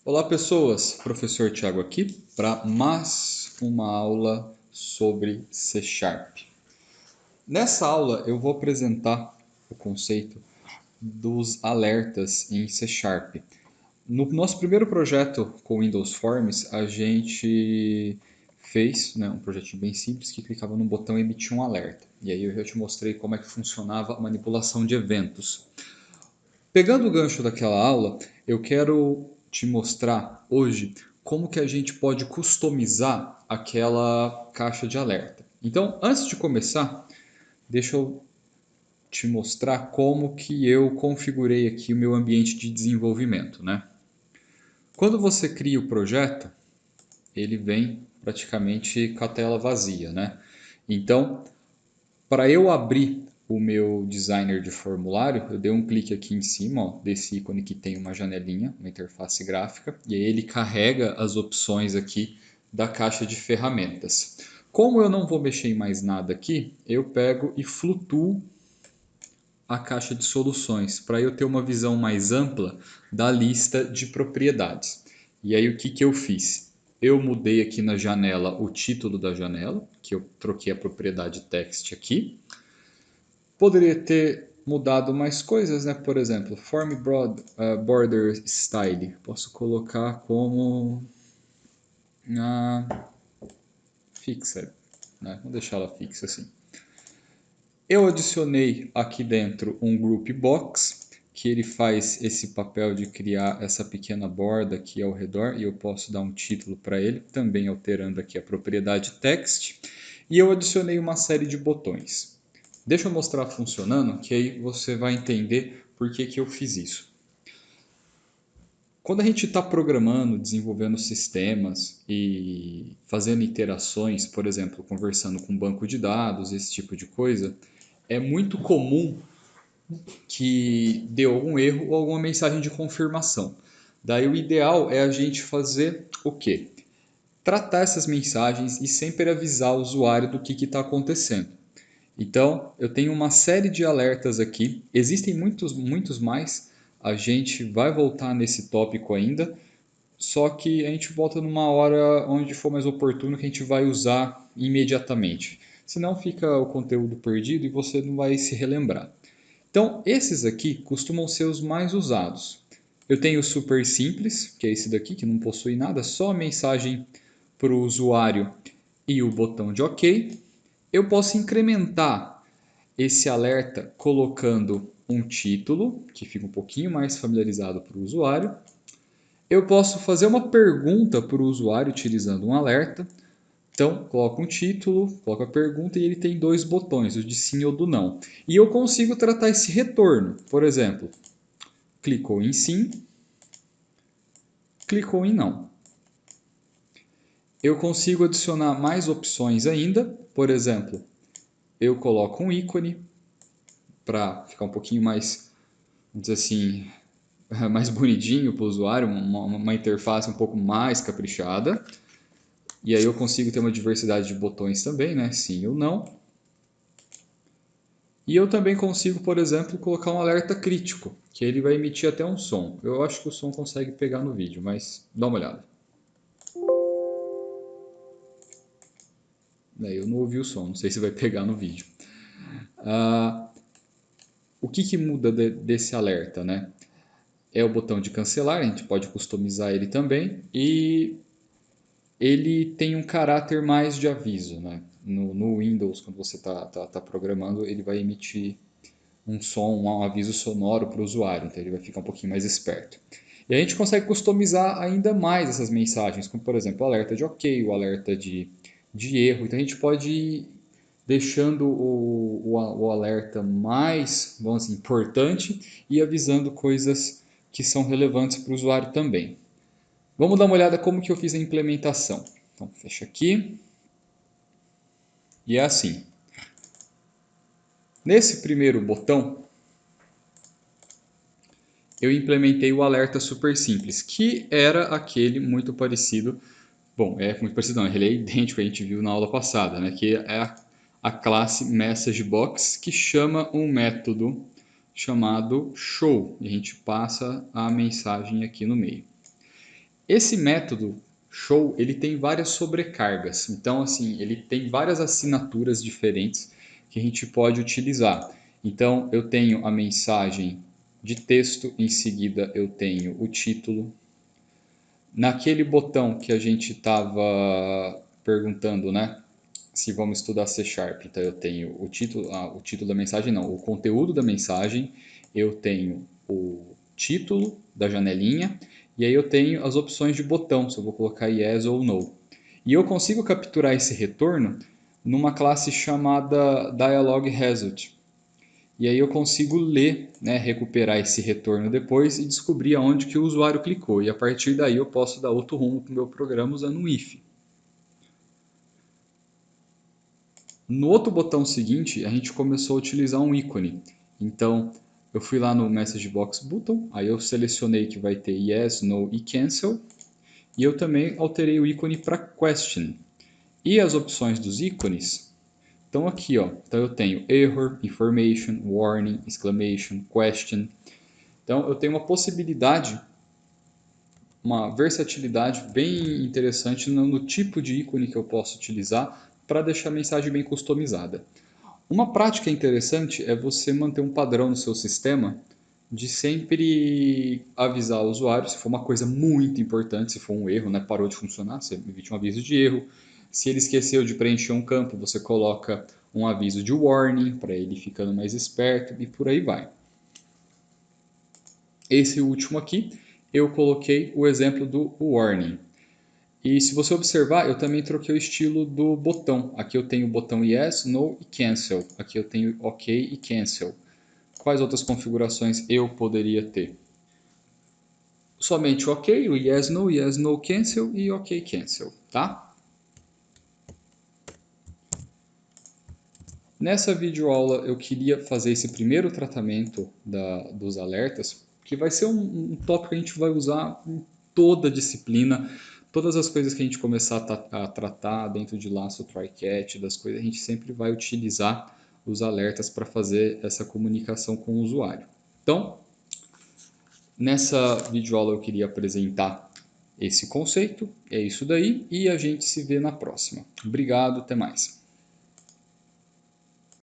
Olá pessoas, professor Tiago aqui para mais uma aula sobre C Sharp. Nessa aula eu vou apresentar o conceito dos alertas em C Sharp. No nosso primeiro projeto com Windows Forms, a gente fez um projetinho bem simples que clicava no botão e emitia um alerta. E aí eu já te mostrei como é que funcionava a manipulação de eventos. Pegando o gancho daquela aula, eu quero te mostrar hoje como que a gente pode customizar aquela caixa de alerta. Então, antes de começar, deixa eu te mostrar como que eu configurei aqui o meu ambiente de desenvolvimento, né? Quando você cria o projeto, ele vem praticamente com a tela vazia, né? Então, para eu abrir o meu designer de formulário, eu dei um clique aqui em cima, ó, desse ícone que tem uma janelinha, uma interface gráfica, e aí ele carrega as opções aqui da caixa de ferramentas. Como eu não vou mexer em mais nada aqui, eu pego e flutuo a caixa de soluções, para eu ter uma visão mais ampla da lista de propriedades. E aí o que eu fiz? Eu mudei aqui na janela o título da janela, que eu troquei a propriedade text aqui. Poderia ter mudado mais coisas, né? Por exemplo, Form Border Style. Posso colocar como Fixed, né? Vou deixar ela fixa assim. Eu adicionei aqui dentro um Group Box, que ele faz esse papel de criar essa pequena borda aqui ao redor, e eu posso dar um título para ele, também alterando aqui a propriedade text. E eu adicionei uma série de botões. Deixa eu mostrar funcionando, que aí você vai entender por que eu fiz isso. Quando a gente está programando, desenvolvendo sistemas e fazendo iterações, por exemplo, conversando com um banco de dados, esse tipo de coisa, é muito comum que dê algum erro ou alguma mensagem de confirmação. Daí o ideal é a gente fazer o quê? Tratar essas mensagens e sempre avisar o usuário do que está acontecendo. Então, eu tenho uma série de alertas aqui. Existem muitos mais. A gente vai voltar nesse tópico ainda. Só que a gente volta numa hora onde for mais oportuno que a gente vai usar imediatamente. Senão fica o conteúdo perdido e você não vai se relembrar. Então, esses aqui costumam ser os mais usados. Eu tenho o super simples, que é esse daqui, que não possui nada, só a mensagem para o usuário e o botão de OK. Eu posso incrementar esse alerta colocando um título, que fica um pouquinho mais familiarizado para o usuário. Eu posso fazer uma pergunta para o usuário utilizando um alerta. Então, coloco um título, coloco a pergunta e ele tem dois botões, o de sim ou do não. E eu consigo tratar esse retorno. Por exemplo, clicou em sim, clicou em não. Eu consigo adicionar mais opções ainda. Por exemplo, eu coloco um ícone para ficar um pouquinho mais, vamos dizer assim, mais bonitinho para o usuário, uma interface um pouco mais caprichada. E aí eu consigo ter uma diversidade de botões também, né? Sim ou não. E eu também consigo, por exemplo, colocar um alerta crítico, que ele vai emitir até um som. Eu acho que o som consegue pegar no vídeo, mas dá uma olhada. Daí eu não ouvi o som, não sei se vai pegar no vídeo. O que muda desse alerta, né? É o botão de cancelar, a gente pode customizar ele também. E ele tem um caráter mais de aviso, né? No Windows, quando você está programando, ele vai emitir um som, um aviso sonoro para o usuário, então ele vai ficar um pouquinho mais esperto. E a gente consegue customizar ainda mais essas mensagens, como por exemplo o alerta de OK, o alerta de erro. Então a gente pode ir deixando o alerta mais, vamos dizer, importante e avisando coisas que são relevantes para o usuário também. Vamos dar uma olhada como que eu fiz a implementação. Então fecha aqui. E é assim. Nesse primeiro botão, eu implementei o alerta super simples, que era aquele muito parecido. Bom, é muito parecido, não, ele é idêntico, a gente viu na aula passada, né? Que é a classe MessageBox, que chama um método chamado show. E a gente passa a mensagem aqui no meio. Esse método show, ele tem várias sobrecargas. Então, assim, ele tem várias assinaturas diferentes que a gente pode utilizar. Então, eu tenho a mensagem de texto, em seguida eu tenho o título. Naquele botão que a gente estava perguntando, né? Se vamos estudar C Sharp, então eu tenho o título da mensagem não, o conteúdo da mensagem, eu tenho o título da janelinha, e aí eu tenho as opções de botão, se eu vou colocar yes ou no. E eu consigo capturar esse retorno numa classe chamada dialogResult. E aí eu consigo ler, né, recuperar esse retorno depois e descobrir aonde que o usuário clicou. E a partir daí eu posso dar outro rumo para o meu programa usando um if. No outro botão seguinte, a gente começou a utilizar um ícone. Então, eu fui lá no Message Box Button, aí eu selecionei que vai ter Yes, No e Cancel. E eu também alterei o ícone para Question. E as opções dos ícones estão aqui, ó. Então eu tenho Error, Information, Warning, Exclamation, Question. Então eu tenho uma possibilidade, uma versatilidade bem interessante no tipo de ícone que eu posso utilizar para deixar a mensagem bem customizada. Uma prática interessante é você manter um padrão no seu sistema de sempre avisar o usuário se for uma coisa muito importante, se for um erro, né, parou de funcionar, você emite um aviso de erro. Se ele esqueceu de preencher um campo, você coloca um aviso de warning para ele ficando mais esperto e por aí vai. Esse último aqui, eu coloquei o exemplo do warning. E se você observar, eu também troquei o estilo do botão. Aqui eu tenho o botão Yes, No e Cancel. Aqui eu tenho OK e Cancel. Quais outras configurações eu poderia ter? Somente o OK, o Yes, No, Cancel e OK, Cancel, tá? Nessa videoaula eu queria fazer esse primeiro tratamento dos alertas, que vai ser um tópico que a gente vai usar em toda a disciplina. Todas as coisas que a gente começar a tratar dentro de laço try-catch, das coisas, a gente sempre vai utilizar os alertas para fazer essa comunicação com o usuário. Então, nessa videoaula eu queria apresentar esse conceito, é isso daí, e a gente se vê na próxima. Obrigado, até mais.